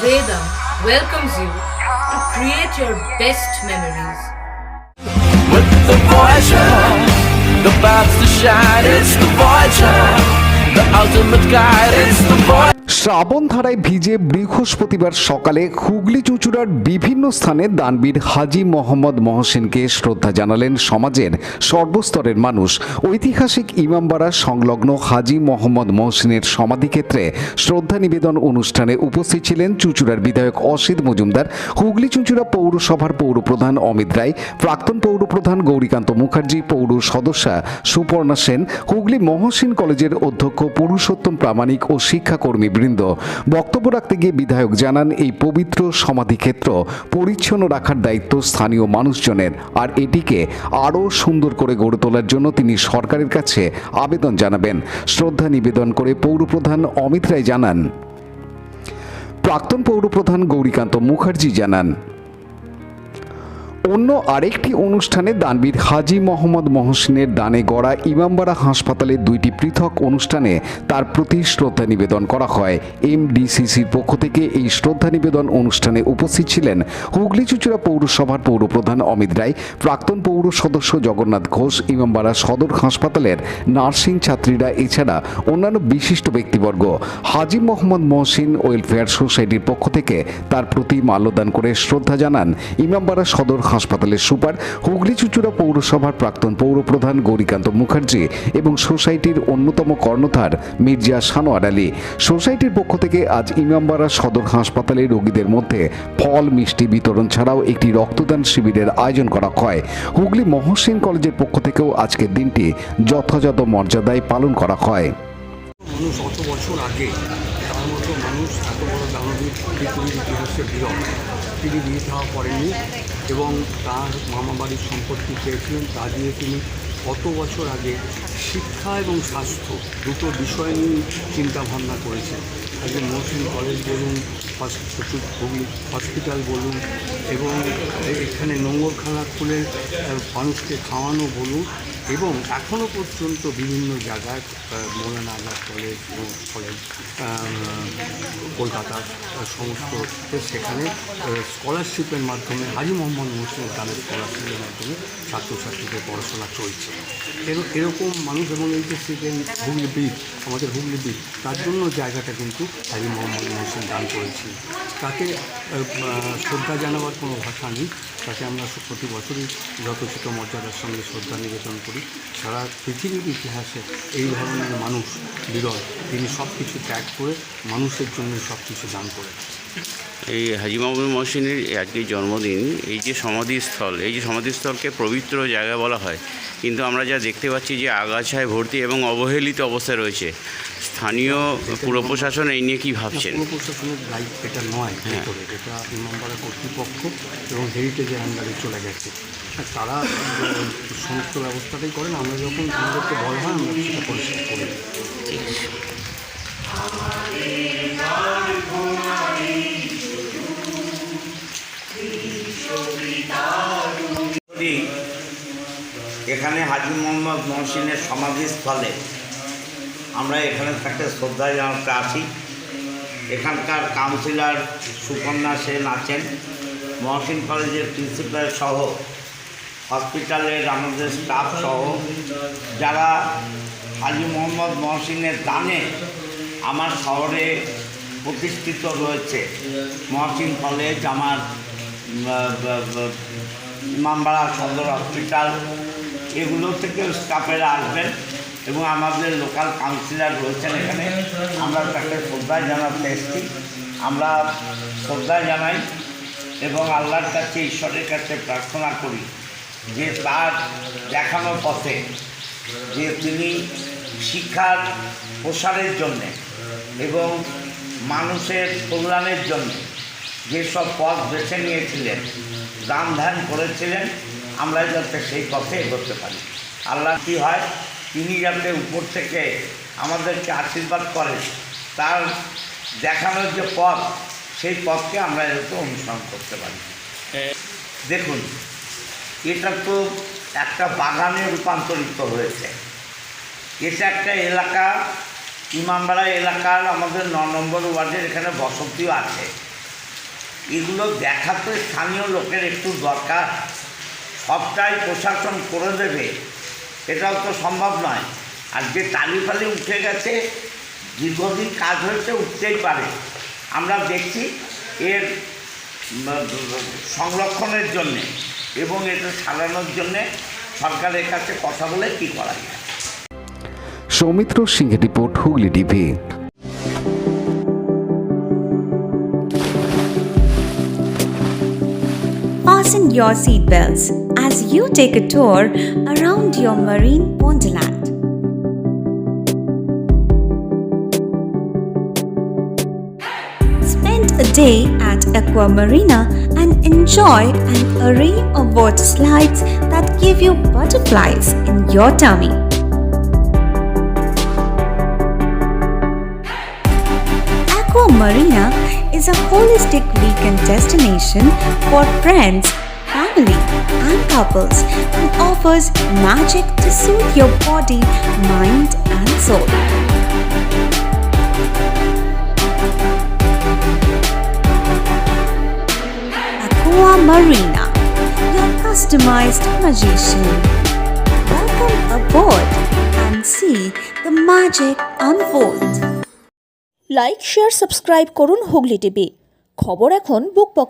Vedam welcomes you to create your best memories. With the Voyager, the paths to shine, it's the Voyager, the ultimate guide, it's the Voyager. শ্রাবণ ধারায় ভিজে বৃহস্পতিবার সকালে হুগলি চুঁচুড়ার বিভিন্ন স্থানে দানবীর হাজী মোহাম্মদ মহসিনকে শ্রদ্ধা জানালেন সমাজের সর্বস্তরের মানুষ। ঐতিহাসিক ইমামবাড়া সংলগ্ন হাজী মোহাম্মদ মহসিনের সমাধিক্ষেত্রে শ্রদ্ধা নিবেদন অনুষ্ঠানে উপস্থিত ছিলেন চুঁচুড়ার বিধায়ক অসিত মজুমদার, হুগলি চুঁচুড়া পৌরসভার পৌরপ্রধান অমিত রায়, প্রাক্তন পৌরপ্রধান গৌরীকান্ত মুখার্জি, পৌর সদস্যা সুপর্ণা সেন, হুগলি মহসিন কলেজের অধ্যক্ষ পুরুষোত্তম প্রামাণিক ও শিক্ষাকর্মী বৃন্দ। বক্তব্য রাখতে গিয়ে বিধায়ক জানান, এই পবিত্র সমাধিক্ষেত্র পরিচ্ছন্ন রাখার দায়িত্ব স্থানীয় মানুষজনের, আর এটিকে আরও সুন্দর করে গড়ে তোলার জন্য তিনি সরকারের কাছে আবেদন জানাবেন। শ্রদ্ধা নিবেদন করে পৌরপ্রধান অমিত রায় জানান, প্রাক্তন পৌরপ্রধান গৌরীকান্ত মুখার্জি জানান, অন্য আরেকটি অনুষ্ঠানে দানবীর হাজী মোহাম্মদ মহসিনের দানে গড়া ইমামবাড়া হাসপাতালের দুইটি পৃথক অনুষ্ঠানে তার প্রতি শ্রদ্ধা নিবেদন করা হয়। এমডিসিসির পক্ষ থেকে এই শ্রদ্ধা নিবেদন অনুষ্ঠানে উপস্থিত ছিলেন হুগলি চুঁচুড়া পৌরসভার পৌরপ্রধান অমিত রায়, প্রাক্তন পৌর সদস্য জগন্নাথ ঘোষ, ইমামবাড়া সদর হাসপাতালের নার্সিং ছাত্রীরা, এছাড়া অন্যান্য বিশিষ্ট ব্যক্তিবর্গ। হাজী মোহাম্মদ মহসিন ওয়েলফেয়ার সোসাইটির পক্ষ থেকে তার প্রতি মাল্যদান করে শ্রদ্ধা জানান ইমামবাড়া সদর হাসপাতালের সুপার, হুগলি চুঁচুড়া পৌরসভার প্রাক্তন পৌরপ্রধান গৌরীকান্ত মুখার্জি এবং সোসাইটির অন্যতম কর্ণধার মির্জা সানোয়ার আলী। সোসাইটির পক্ষ থেকে আজ ইমামবাড়া সদর হাসপাতালে রোগীদের মধ্যে ফল মিষ্টি বিতরণ ছাড়াও একটি রক্তদান শিবিরের আয়োজন করা হয়। হুগলি মহসিন কলেজের পক্ষ থেকেও আজকের দিনটি যথাযথ মর্যাদায় পালন করা হয়। মানুষ অত বছর আগে তার মতো মানুষ এত বড় দানবীর পৃথিবীর ইতিহাসে বিরল। তিনি বিয়ে থাওয়া করেননি এবং তার মামাবাড়ির সম্পত্তি চেয়েছিলেন, তা দিয়ে তিনি কত বছর আগে শিক্ষা এবং স্বাস্থ্য দুটো বিষয় নিয়ে চিন্তাভাবনা করেছেন। আজকে মহসিন কলেজ বলুন, হুগলি হসপিটাল বলুন, এবং এখানে নোংরখানা খুলে মানুষকে খাওয়ানো বলুন, এবং এখনও পর্যন্ত বিভিন্ন জায়গায় মৌলানা আজাদ কলেজ কলকাতার সমস্ত সেখানে স্কলারশিপের মাধ্যমে হাজী মোহাম্মদ মহসিনের দানের স্কলারশিপের মাধ্যমে ছাত্রছাত্রীদের পড়াশোনা চলছে। এরকম মানুষ, এবং এই যে হুগলি ব্রিজ, আমাদের হুগলি ব্রিজ, তার জন্য জায়গাটা কিন্তু হাজী মোহাম্মদ মহসিন দান করেছি। তাকে শ্রদ্ধা জানাবার কোনো ভাষা নেই। তাকে আমরা প্রতি বছরই যথোচিত মর্যাদার সঙ্গে শ্রদ্ধা নিবেদন করি। সারা পৃথিবীর ইতিহাসে এই ধরনের মানুষ বিরল। তিনি সব কিছু ত্যাগ করে মানুষের জন্য সব কিছু দান করেন। এই হাজী মোহাম্মদ মহসিনের আজকে জন্মদিন, এই যে সমাধিস্থলকে পবিত্র জায়গা বলা হয়, কিন্তু আমরা যা দেখতে পাচ্ছি যে আগাছায় ভর্তি এবং অবহেলিত অবস্থায় রয়েছে। স্থানীয় পুর প্রশাসন এই নিয়ে কী ভাবছেন? পুর প্রশাসনের দায়িত্ব এটা নয়, এটা ইমামবাড়া কর্তৃপক্ষ এবং হেরিটেজের আন্ডারে চলে গেছে। তারা সমস্ত ব্যবস্থাটাই করেন। আমরা যখন আমাদেরকে বলা হয় আমরা সেটা পরিষ্কার করি। এখানে হাজী মোহাম্মদ মহসিনের সমাধিস্থলে আমরা এখানে তাকে শ্রদ্ধা জানাতে আসি। এখানকার কাউন্সিলর সুপর্ণা সেন আছেন, মহসিন কলেজের প্রিন্সিপাল সহ, হসপিটালের আমাদের স্টাফ সহ, যারা হাজী মোহাম্মদ মহসিনের দানে আমার শহরে প্রতিষ্ঠিত রয়েছে। মহসিন কলেজ, আমার ইমামবাড়া সদর হসপিটাল, এগুলো থেকে স্টাফেরা আসবেন এবং আমাদের লোকাল কাউন্সিলর রয়েছেন এখানে। আমরা তাকে শ্রদ্ধা জানাতে এসেছি। আমরা শ্রদ্ধা জানাই এবং আল্লাহর কাছে, ঈশ্বরের কাছে প্রার্থনা করি যে তার দেখানো পথে যে তিনি শিক্ষার প্রসারের জন্যে এবং মানুষের কল্যাণের জন্য যেসব পথ বেছে নিয়েছিলেন, দান ধ্যান করেছিলেন, আমরা যাতে সেই পথে এগোতে পারি। আল্লাহ কী হয়, তিনি যাতে উপর থেকে আমাদেরকে আশীর্বাদ করেন, তার দেখানোর যে পথ, সেই পথকে আমরা যাতে অনুসরণ করতে পারি। দেখুন, এটা তো একটা বাগানে রূপান্তরিত হয়েছে। এটা একটা এলাকা, ইমামবাড়া এলাকার আমাদের 9 নম্বর ওয়ার্ডের এখানে বসতিও আছে। এগুলো দেখাতে স্থানীয় লোকের একটু দরকার। সবটাই প্রশাসন করে দেবে এটাও তো সম্ভব নয়। আর যে টালি ফালি উঠে গেছে, দীর্ঘদিন কাজ হয়েছে, উঠতেই পারে। আমরা দেখছি এর সংরক্ষণের জন্যে এবং এটা সারানোর জন্যে সরকারের কাছে কথা বলে কী করা যায়। সৌমিত্র সিংহের report, Hooghly TV. Fasten your seatbelts as you take a tour around your marine wonderland. Spend a day at Aqua Marina and enjoy an array of water slides that give you butterflies in your tummy. Aqua Marina is a holistic weekend destination for friends, family, and couples and offers magic to soothe your body, mind, and soul. Aqua Marina, your customized magician. Welcome aboard and see the magic unfold. Like share subscribe করুন Hooghly TV. খবর এখন বুক পকেটে।